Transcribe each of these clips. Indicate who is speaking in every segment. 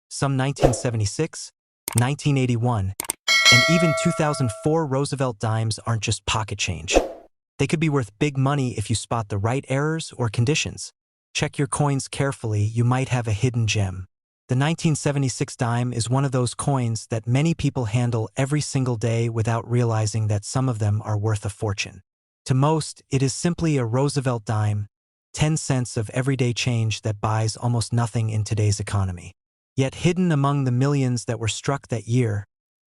Speaker 1: some 1976, 1981, and even 2004 Roosevelt dimes aren't just pocket change. They could be worth big money if you spot the right errors or conditions. Check your coins carefully, you might have a hidden gem. The 1976 dime is one of those coins that many people handle every single day without realizing that some of them are worth a fortune. To most, it is simply a Roosevelt dime, 10 cents of everyday change that buys almost nothing in today's economy. Yet hidden among the millions that were struck that year,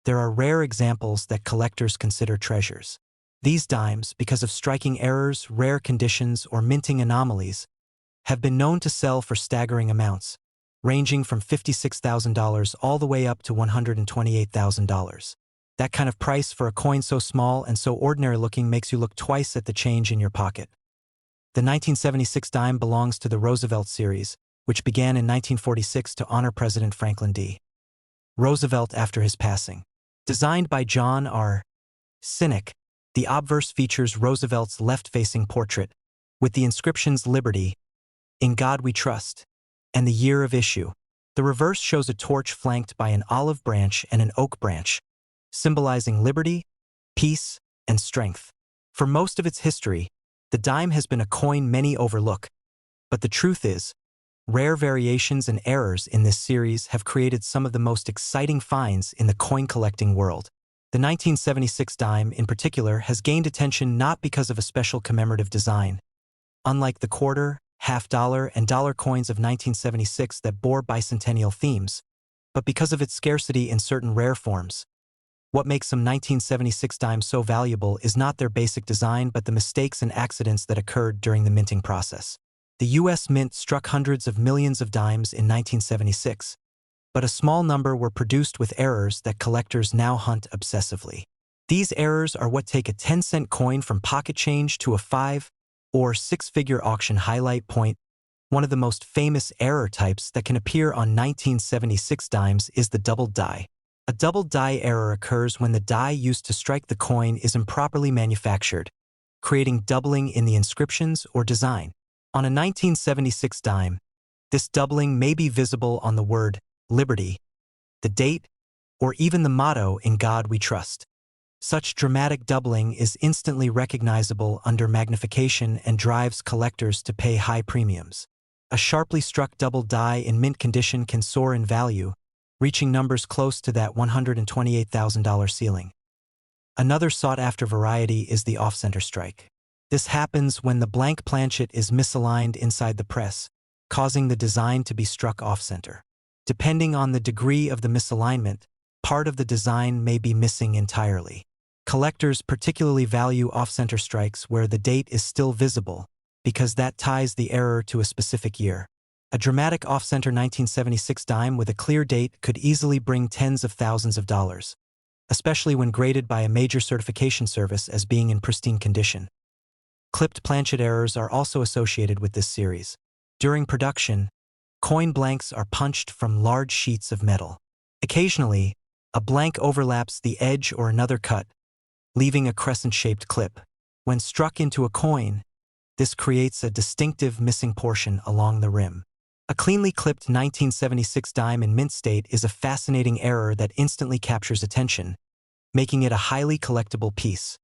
Speaker 1: there are rare examples that collectors consider treasures. These dimes, because of striking errors, rare conditions, or minting anomalies, have been known to sell for staggering amounts, ranging from $56,000 all the way up to $128,000. That kind of price for a coin so small and so ordinary-looking makes you look twice at the change in your pocket. The 1976 dime belongs to the Roosevelt series, which began in 1946 to honor President Franklin D. Roosevelt after his passing. Designed by John R. Sinek, the obverse features Roosevelt's left-facing portrait, with the inscriptions Liberty, In God We Trust, and the year of issue. The reverse shows a torch flanked by an olive branch and an oak branch, symbolizing liberty, peace, and strength. For most of its history, the dime has been a coin many overlook, but the truth is, rare variations and errors in this series have created some of the most exciting finds in the coin collecting world. The 1976 dime, in particular, has gained attention not because of a special commemorative design. Unlike the quarter, half-dollar, and dollar coins of 1976 that bore bicentennial themes, but because of its scarcity in certain rare forms. What makes some 1976 dimes so valuable is not their basic design but the mistakes and accidents that occurred during the minting process. The U.S. Mint struck hundreds of millions of dimes in 1976, but a small number were produced with errors that collectors now hunt obsessively. These errors are what take a 10-cent coin from pocket change to a 5- or 6-figure auction highlight point. One of the most famous error types that can appear on 1976 dimes is the doubled die. A doubled die error occurs when the die used to strike the coin is improperly manufactured, creating doubling in the inscriptions or design. On a 1976 dime, this doubling may be visible on the word Liberty, the date, or even the motto In God We Trust. Such dramatic doubling is instantly recognizable under magnification and drives collectors to pay high premiums. A sharply struck doubled die in mint condition can soar in value, reaching numbers close to that $128,000 ceiling. Another sought-after variety is the off-center strike. This happens when the blank planchet is misaligned inside the press, causing the design to be struck off-center. Depending on the degree of the misalignment, part of the design may be missing entirely. Collectors particularly value off-center strikes where the date is still visible, because that ties the error to a specific year. A dramatic off-center 1976 dime with a clear date could easily bring tens of thousands of dollars, especially when graded by a major certification service as being in pristine condition. Clipped planchet errors are also associated with this series. During production, coin blanks are punched from large sheets of metal. Occasionally, a blank overlaps the edge or another cut, leaving a crescent-shaped clip. When struck into a coin, this creates a distinctive missing portion along the rim. A cleanly clipped 1976 dime in mint state is a fascinating error that instantly captures attention, making it a highly collectible piece.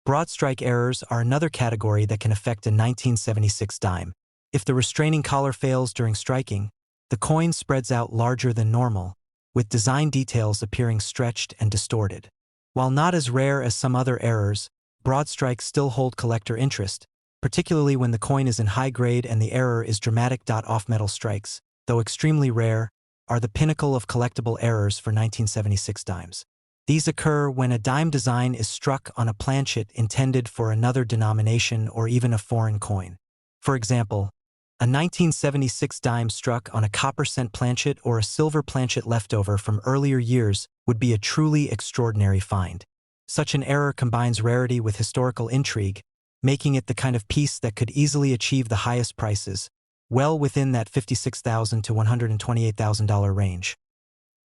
Speaker 1: Broad strike errors are another category that can affect a 1976 dime. If the restraining collar fails during striking, the coin spreads out larger than normal, with design details appearing stretched and distorted. While not as rare as some other errors, broad strikes still hold collector interest, particularly when the coin is in high grade and the error is dramatic. Off-metal strikes, though extremely rare, are the pinnacle of collectible errors for 1976 dimes. These occur when a dime design is struck on a planchet intended for another denomination or even a foreign coin. For example, a 1976 dime struck on a copper cent planchet or a silver planchet leftover from earlier years would be a truly extraordinary find. Such an error combines rarity with historical intrigue, making it the kind of piece that could easily achieve the highest prices, well within that $56,000 to $128,000 range.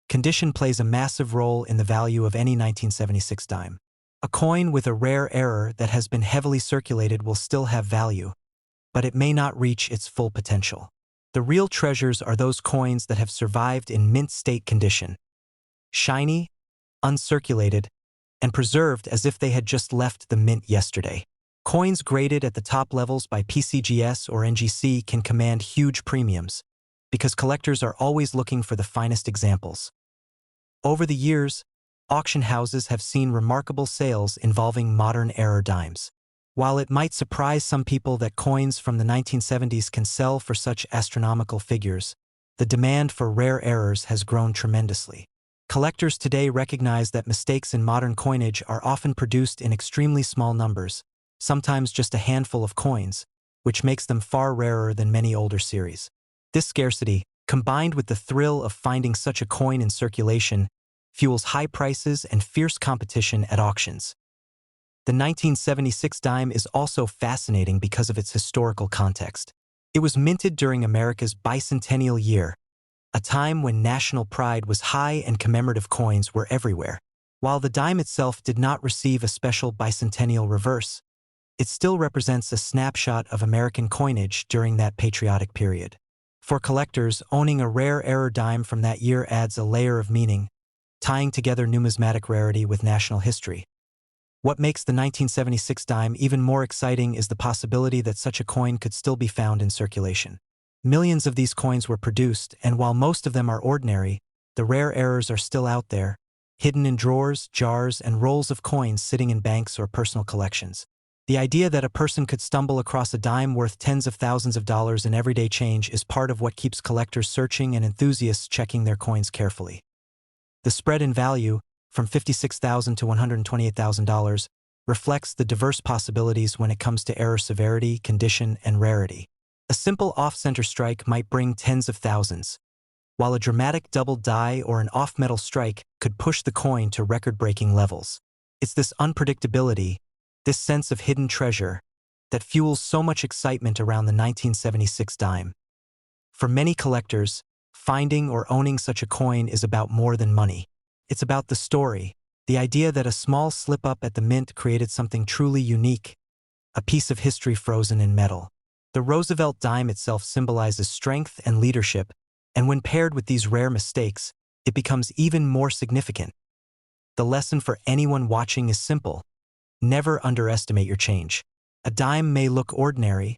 Speaker 1: Condition plays a massive role in the value of any 1976 dime. A coin with a rare error that has been heavily circulated will still have value, but it may not reach its full potential. The real treasures are those coins that have survived in mint state condition, shiny, uncirculated, and preserved as if they had just left the mint yesterday. Coins graded at the top levels by PCGS or NGC can command huge premiums, because collectors are always looking for the finest examples. Over the years, auction houses have seen remarkable sales involving modern-era dimes. While it might surprise some people that coins from the 1970s can sell for such astronomical figures, the demand for rare errors has grown tremendously. Collectors today recognize that mistakes in modern coinage are often produced in extremely small numbers, sometimes just a handful of coins, which makes them far rarer than many older series. This scarcity, combined with the thrill of finding such a coin in circulation, fuels high prices and fierce competition at auctions. The 1976 dime is also fascinating because of its historical context. It was minted during America's bicentennial year, a time when national pride was high and commemorative coins were everywhere. While the dime itself did not receive a special bicentennial reverse, it still represents a snapshot of American coinage during that patriotic period. For collectors, owning a rare error dime from that year adds a layer of meaning, tying together numismatic rarity with national history. What makes the 1976 dime even more exciting is the possibility that such a coin could still be found in circulation. Millions of these coins were produced, and while most of them are ordinary, the rare errors are still out there, hidden in drawers, jars, and rolls of coins sitting in banks or personal collections. The idea that a person could stumble across a dime worth tens of thousands of dollars in everyday change is part of what keeps collectors searching and enthusiasts checking their coins carefully. The spread in value, from $56,000 to $128,000, reflects the diverse possibilities when it comes to error severity, condition, and rarity. A simple off-center strike might bring tens of thousands, while a dramatic double die or an off-metal strike could push the coin to record-breaking levels. It's this unpredictability, this sense of hidden treasure, that fuels so much excitement around the 1976 dime. For many collectors, finding or owning such a coin is about more than money. It's about the story, the idea that a small slip-up at the mint created something truly unique, a piece of history frozen in metal. The Roosevelt dime itself symbolizes strength and leadership, and when paired with these rare mistakes, it becomes even more significant. The lesson for anyone watching is simple: never underestimate your change. A dime may look ordinary,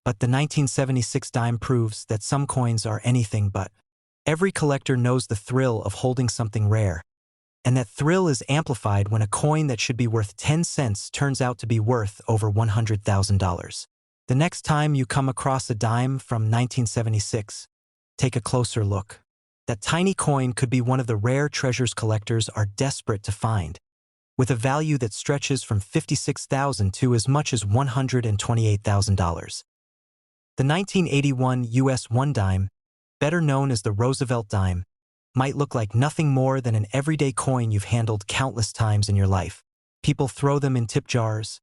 Speaker 1: but the 1976 dime proves that some coins are anything but. Every collector knows the thrill of holding something rare, and that thrill is amplified when a coin that should be worth 10 cents turns out to be worth over $100,000. The next time you come across a dime from 1976, take a closer look. That tiny coin could be one of the rare treasures collectors are desperate to find, with a value that stretches from $56,000 to as much as $128,000. The 1981 US 1 dime, better known as the Roosevelt dime, might look like nothing more than an everyday coin you've handled countless times in your life. People throw them in tip jars,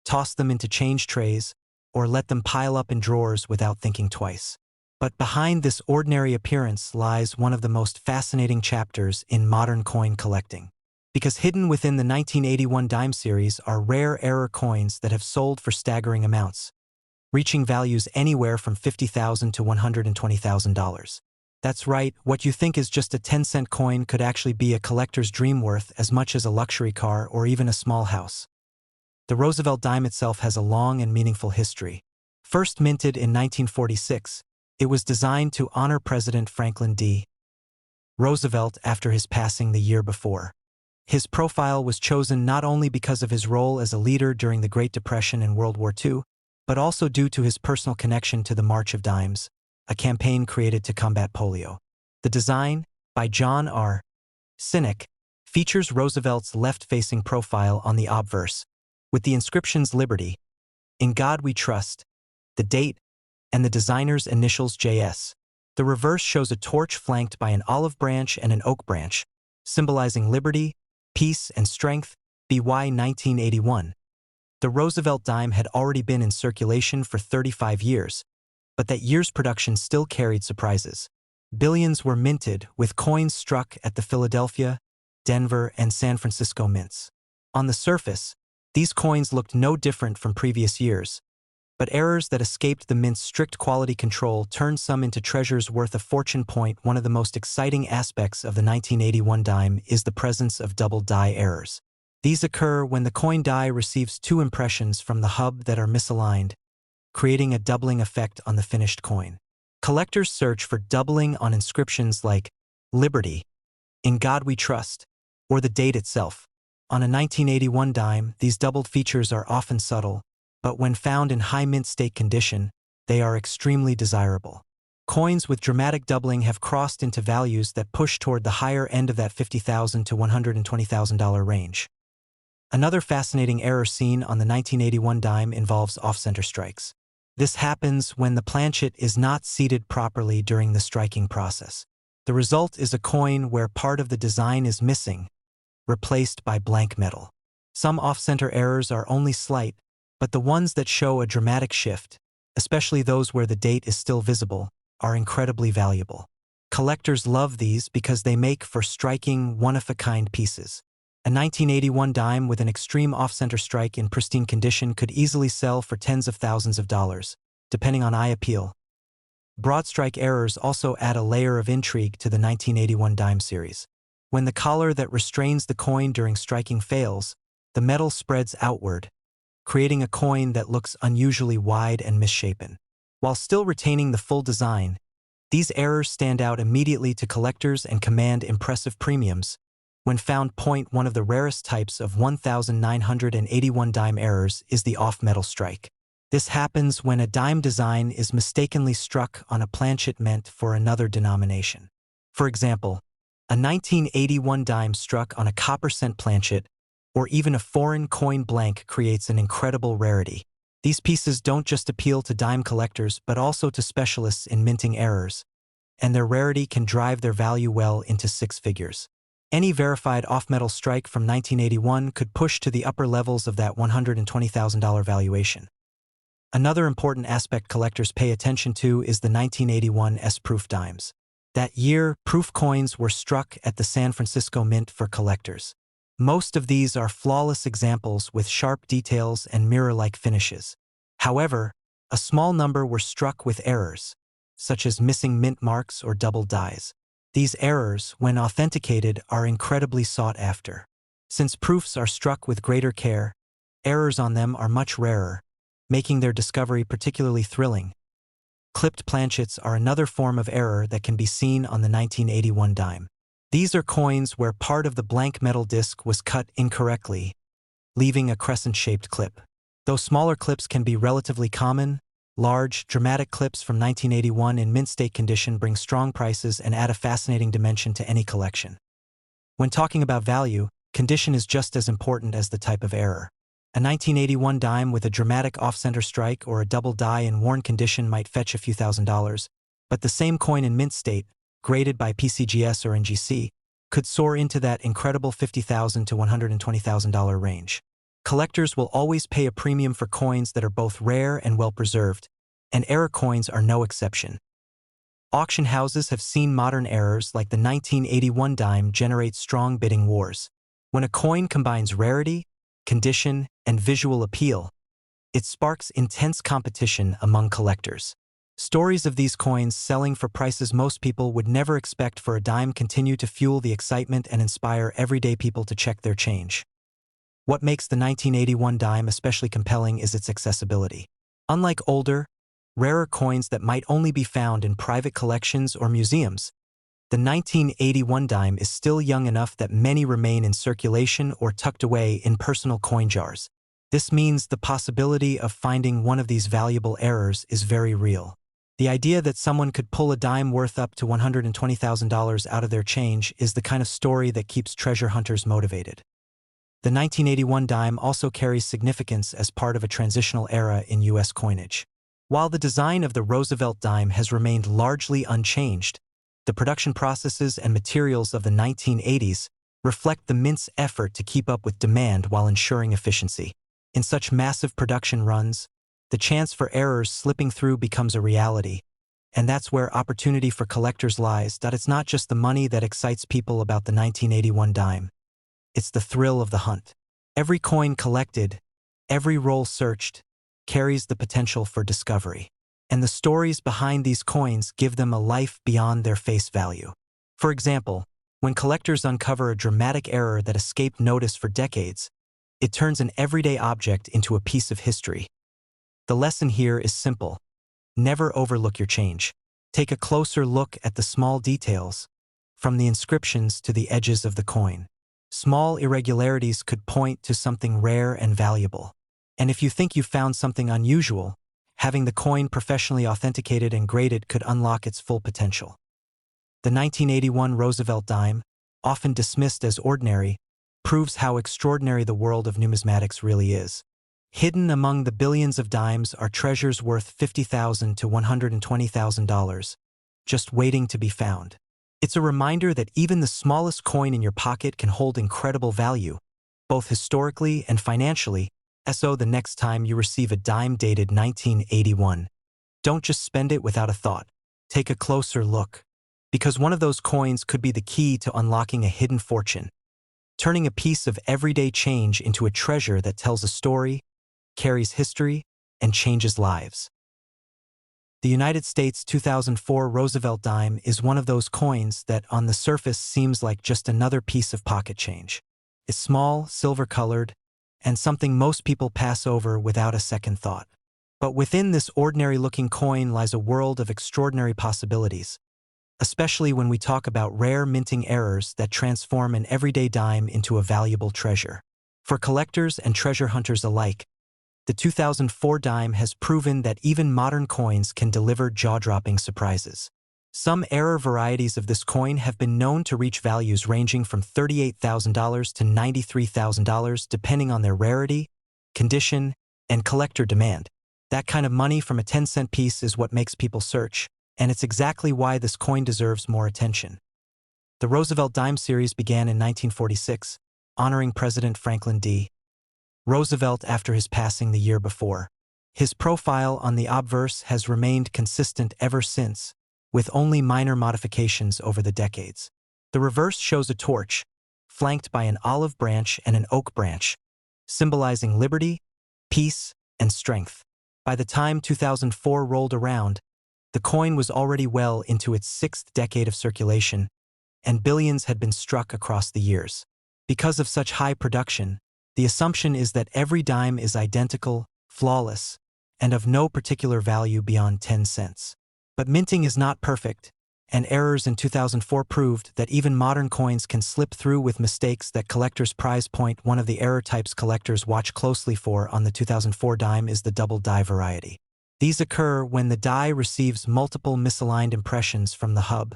Speaker 1: toss them into change trays, or let them pile up in drawers without thinking twice. But behind this ordinary appearance lies one of the most fascinating chapters in modern coin collecting. Because hidden within the 1981 dime series are rare error coins that have sold for staggering amounts, reaching values anywhere from $50,000 to $120,000. That's right, what you think is just a 10-cent coin could actually be a collector's dream worth as much as a luxury car or even a small house. The Roosevelt dime itself has a long and meaningful history. First minted in 1946, it was designed to honor President Franklin D. Roosevelt after his passing the year before. His profile was chosen not only because of his role as a leader during the Great Depression and World War II, but also due to his personal connection to the March of Dimes, a campaign created to combat polio. The design, by John R. Sinek, features Roosevelt's left-facing profile on the obverse, with the inscriptions Liberty, In God We Trust, the date, and the designer's initials JS. The reverse shows a torch flanked by an olive branch and an oak branch, symbolizing liberty, peace, and strength, BY 1981. The Roosevelt dime had already been in circulation for 35 years, but that year's production still carried surprises. Billions were minted, with coins struck at the Philadelphia, Denver, and San Francisco mints. On the surface, these coins looked no different from previous years, But errors that escaped the mint's strict quality control turned some into treasures worth a fortune. One of the most exciting aspects of the 1981 dime is the presence of double die errors. These occur when the coin die receives two impressions from the hub that are misaligned, creating a doubling effect on the finished coin. Collectors search for doubling on inscriptions like Liberty, In God We Trust, or the date itself. On a 1981 dime, these doubled features are often subtle, but when found in high mint state condition, they are extremely desirable. Coins with dramatic doubling have crossed into values that push toward the higher end of that $50,000 to $120,000 range. Another fascinating error seen on the 1981 dime involves off-center strikes. This happens when the planchet is not seated properly during the striking process. The result is a coin where part of the design is missing, replaced by blank metal. Some off-center errors are only slight, but the ones that show a dramatic shift, especially those where the date is still visible, are incredibly valuable. Collectors love these because they make for striking, one-of-a-kind pieces. A 1981 dime with an extreme off-center strike in pristine condition could easily sell for tens of thousands of dollars, depending on eye appeal. Broad strike errors also add a layer of intrigue to the 1981 dime series. When the collar that restrains the coin during striking fails, the metal spreads outward, creating a coin that looks unusually wide and misshapen. While still retaining the full design, these errors stand out immediately to collectors and command impressive premiums. When found, one of the rarest types of 1981 dime errors is the off-metal strike. This happens when a dime design is mistakenly struck on a planchet meant for another denomination. For example, a 1981 dime struck on a copper-cent planchet or even a foreign coin blank creates an incredible rarity. These pieces don't just appeal to dime collectors but also to specialists in minting errors, and their rarity can drive their value well into six figures. Any verified off-metal strike from 1981 could push to the upper levels of that $120,000 valuation. Another important aspect collectors pay attention to is the 1981 S-proof dimes. That year, proof coins were struck at the San Francisco Mint for collectors. Most of these are flawless examples with sharp details and mirror-like finishes. However, a small number were struck with errors, such as missing mint marks or double dies. These errors, when authenticated, are incredibly sought after. Since proofs are struck with greater care, errors on them are much rarer, making their discovery particularly thrilling. Clipped planchets are another form of error that can be seen on the 1981 dime. These are coins where part of the blank metal disc was cut incorrectly, leaving a crescent-shaped clip. Though smaller clips can be relatively common, large, dramatic clips from 1981 in mint state condition bring strong prices and add a fascinating dimension to any collection. When talking about value, condition is just as important as the type of error. A 1981 dime with a dramatic off-center strike or a double die in worn condition might fetch a few $1,000s, but the same coin in mint state, graded by PCGS or NGC, could soar into that incredible $50,000 to $120,000 range. Collectors will always pay a premium for coins that are both rare and well-preserved, and error coins are no exception. Auction houses have seen modern errors like the 1981 dime generate strong bidding wars. When a coin combines rarity, condition, and visual appeal, it sparks intense competition among collectors. Stories of these coins selling for prices most people would never expect for a dime continue to fuel the excitement and inspire everyday people to check their change. What makes the 1981 dime especially compelling is its accessibility. Unlike older, rarer coins that might only be found in private collections or museums, the 1981 dime is still young enough that many remain in circulation or tucked away in personal coin jars. This means the possibility of finding one of these valuable errors is very real. The idea that someone could pull a dime worth up to $120,000 out of their change is the kind of story that keeps treasure hunters motivated. The 1981 dime also carries significance as part of a transitional era in U.S. coinage. While the design of the Roosevelt dime has remained largely unchanged, the production processes and materials of the 1980s reflect the mint's effort to keep up with demand while ensuring efficiency. In such massive production runs, the chance for errors slipping through becomes a reality, and that's where opportunity for collectors lies. It's not just the money that excites people about the 1981 dime. It's the thrill of the hunt. Every coin collected, every roll searched, carries the potential for discovery. And the stories behind these coins give them a life beyond their face value. For example, when collectors uncover a dramatic error that escaped notice for decades, it turns an everyday object into a piece of history. The lesson here is simple. Never overlook your change. Take a closer look at the small details, from the inscriptions to the edges of the coin. Small irregularities could point to something rare and valuable. And if you think you found something unusual, having the coin professionally authenticated and graded could unlock its full potential. The 1981 Roosevelt dime, often dismissed as ordinary, proves how extraordinary the world of numismatics really is. Hidden among the billions of dimes are treasures worth $50,000 to $120,000, just waiting to be found. It's a reminder that even the smallest coin in your pocket can hold incredible value, both historically and financially. So the next time you receive a dime dated 1981, don't just spend it without a thought. Take a closer look, because one of those coins could be the key to unlocking a hidden fortune, turning a piece of everyday change into a treasure that tells a story, carries history, and changes lives. The United States 2004 Roosevelt dime is one of those coins that on the surface seems like just another piece of pocket change. It's small, silver-colored, and something most people pass over without a second thought. But within this ordinary-looking coin lies a world of extraordinary possibilities, especially when we talk about rare minting errors that transform an everyday dime into a valuable treasure. For collectors and treasure hunters alike, the 2004 dime has proven that even modern coins can deliver jaw-dropping surprises. Some error varieties of this coin have been known to reach values ranging from $38,000 to $93,000 depending on their rarity, condition, and collector demand. That kind of money from a 10-cent piece is what makes people search, and it's exactly why this coin deserves more attention. The Roosevelt dime series began in 1946, honoring President Franklin D. Roosevelt after his passing the year before. His profile on the obverse has remained consistent ever since, with only minor modifications over the decades. The reverse shows a torch, flanked by an olive branch and an oak branch, symbolizing liberty, peace, and strength. By the time 2004 rolled around, the coin was already well into its sixth decade of circulation, and billions had been struck across the years. Because of such high production, the assumption is that every dime is identical, flawless, and of no particular value beyond 10 cents. But minting is not perfect, and errors in 2004 proved that even modern coins can slip through with mistakes that collectors prize. One of the error types collectors watch closely for on the 2004 dime is the double die variety. These occur when the die receives multiple misaligned impressions from the hub,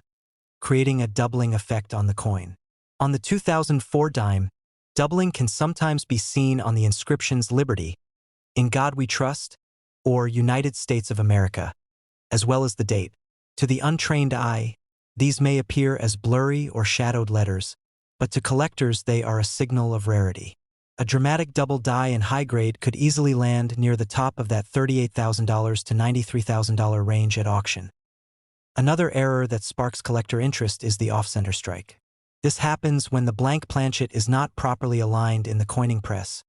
Speaker 1: creating a doubling effect on the coin. On the 2004 dime, doubling can sometimes be seen on the inscriptions Liberty, In God We Trust, or United States of America, as well as the date. To the untrained eye, these may appear as blurry or shadowed letters, but to collectors they are a signal of rarity. A dramatic double die in high grade could easily land near the top of that $38,000 to $93,000 range at auction. Another error that sparks collector interest is the off-center strike. This happens when the blank planchet is not properly aligned in the coining press,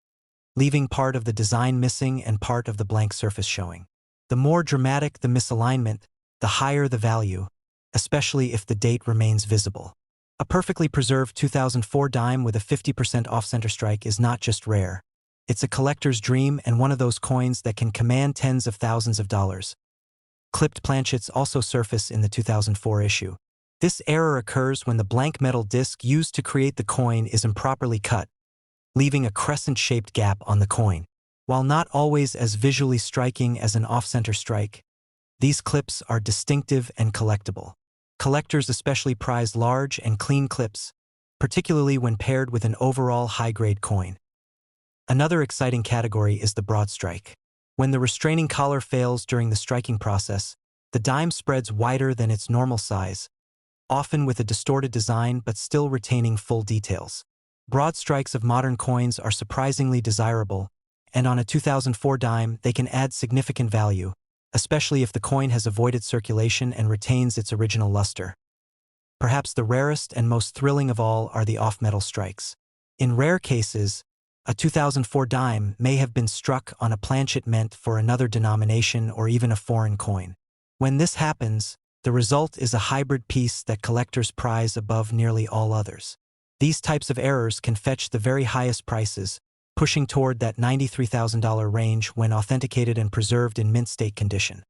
Speaker 1: leaving part of the design missing and part of the blank surface showing. The more dramatic the misalignment, the higher the value, especially if the date remains visible. A perfectly preserved 2004 dime with a 50% off-center strike is not just rare. It's a collector's dream and one of those coins that can command tens of thousands of dollars. Clipped planchets also surface in the 2004 issue. This error occurs when the blank metal disc used to create the coin is improperly cut, leaving a crescent-shaped gap on the coin. While not always as visually striking as an off-center strike, these clips are distinctive and collectible. Collectors especially prize large and clean clips, particularly when paired with an overall high-grade coin. Another exciting category is the broad strike. When the restraining collar fails during the striking process, the dime spreads wider than its normal size, often with a distorted design but still retaining full details. Broad strikes of modern coins are surprisingly desirable, and on a 2004 dime they can add significant value, especially if the coin has avoided circulation and retains its original luster. Perhaps the rarest and most thrilling of all are the off-metal strikes. In rare cases, A 2004 dime may have been struck on a planchet meant for another denomination or even a foreign coin. When this happens, the result is a hybrid piece that collectors prize above nearly all others. These types of errors can fetch the very highest prices, pushing toward that $93,000 range when authenticated and preserved in mint state condition.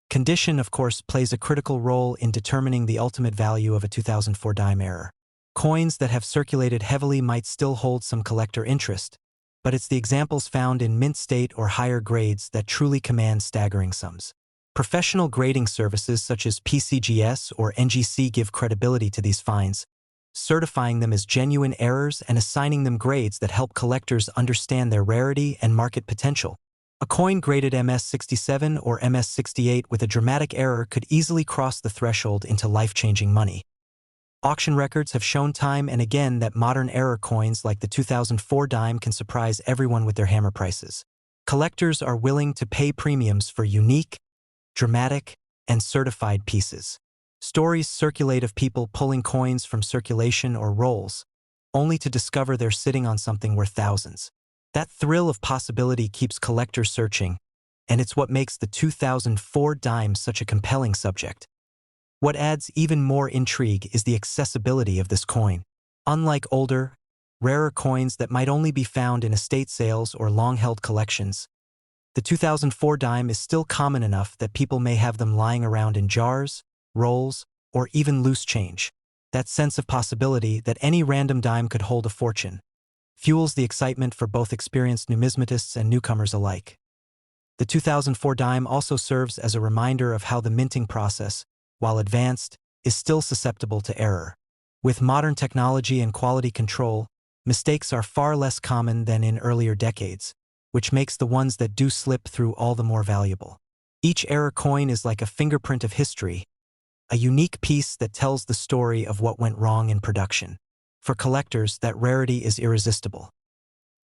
Speaker 1: Condition, of course, plays a critical role in determining the ultimate value of a 2004 dime error. Coins that have circulated heavily might still hold some collector interest, but it's the examples found in mint state or higher grades that truly command staggering sums. Professional grading services such as PCGS or NGC give credibility to these finds, certifying them as genuine errors and assigning them grades that help collectors understand their rarity and market potential. A coin graded MS-67 or MS-68 with a dramatic error could easily cross the threshold into life-changing money. Auction records have shown time and again that modern error coins like the 2004 dime can surprise everyone with their hammer prices. Collectors are willing to pay premiums for unique, dramatic, and certified pieces. Stories circulate of people pulling coins from circulation or rolls, only to discover they're sitting on something worth thousands. That thrill of possibility keeps collectors searching, and it's what makes the 2004 dime such a compelling subject. What adds even more intrigue is the accessibility of this coin. Unlike older, rarer coins that might only be found in estate sales or long-held collections, the 2004 dime is still common enough that people may have them lying around in jars, rolls, or even loose change. That sense of possibility that any random dime could hold a fortune fuels the excitement for both experienced numismatists and newcomers alike. The 2004 dime also serves as a reminder of how the minting process, while advanced, is still susceptible to error. With modern technology and quality control, mistakes are far less common than in earlier decades, which makes the ones that do slip through all the more valuable. Each error coin is like a fingerprint of history, a unique piece that tells the story of what went wrong in production. For collectors, that rarity is irresistible.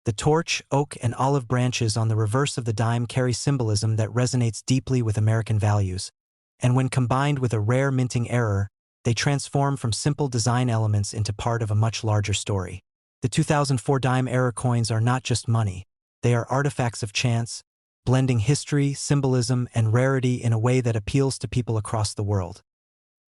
Speaker 1: The torch, oak, and olive branches on the reverse of the dime carry symbolism that resonates deeply with American values, and when combined with a rare minting error, they transform from simple design elements into part of a much larger story. The 2004 dime error coins are not just money. They are artifacts of chance, blending history, symbolism, and rarity in a way that appeals to people across the world.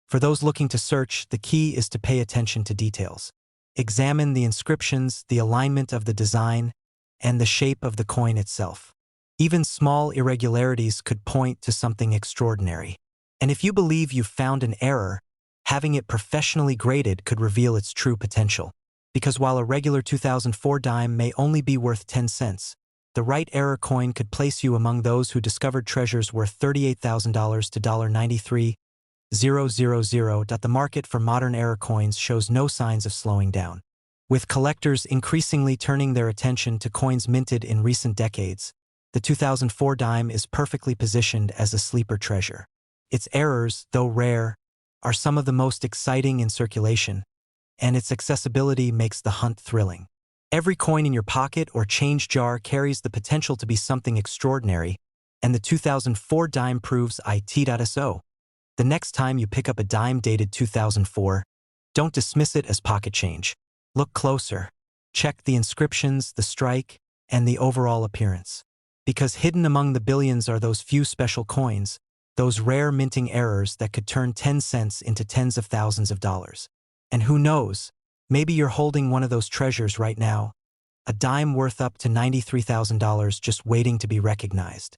Speaker 1: For those looking to search, the key is to pay attention to details. Examine the inscriptions, the alignment of the design, and the shape of the coin itself. Even small irregularities could point to something extraordinary. And if you believe you've found an error, having it professionally graded could reveal its true potential. Because while a regular 2004 dime may only be worth 10 cents, the right error coin could place you among those who discovered treasures worth $38,000 to $93,000. The market for modern error coins shows no signs of slowing down. With collectors increasingly turning their attention to coins minted in recent decades, the 2004 dime is perfectly positioned as a sleeper treasure. Its errors, though rare, are some of the most exciting in circulation, and its accessibility makes the hunt thrilling. Every coin in your pocket or change jar carries the potential to be something extraordinary, and the 2004 dime proves it. The next time you pick up a dime dated 2004, don't dismiss it as pocket change. Look closer. Check the inscriptions, the strike, and the overall appearance. Because hidden among the billions are those few special coins, those rare minting errors that could turn 10 cents into tens of thousands of dollars. And who knows, maybe you're holding one of those treasures right now, a dime worth up to $93,000 just waiting to be recognized.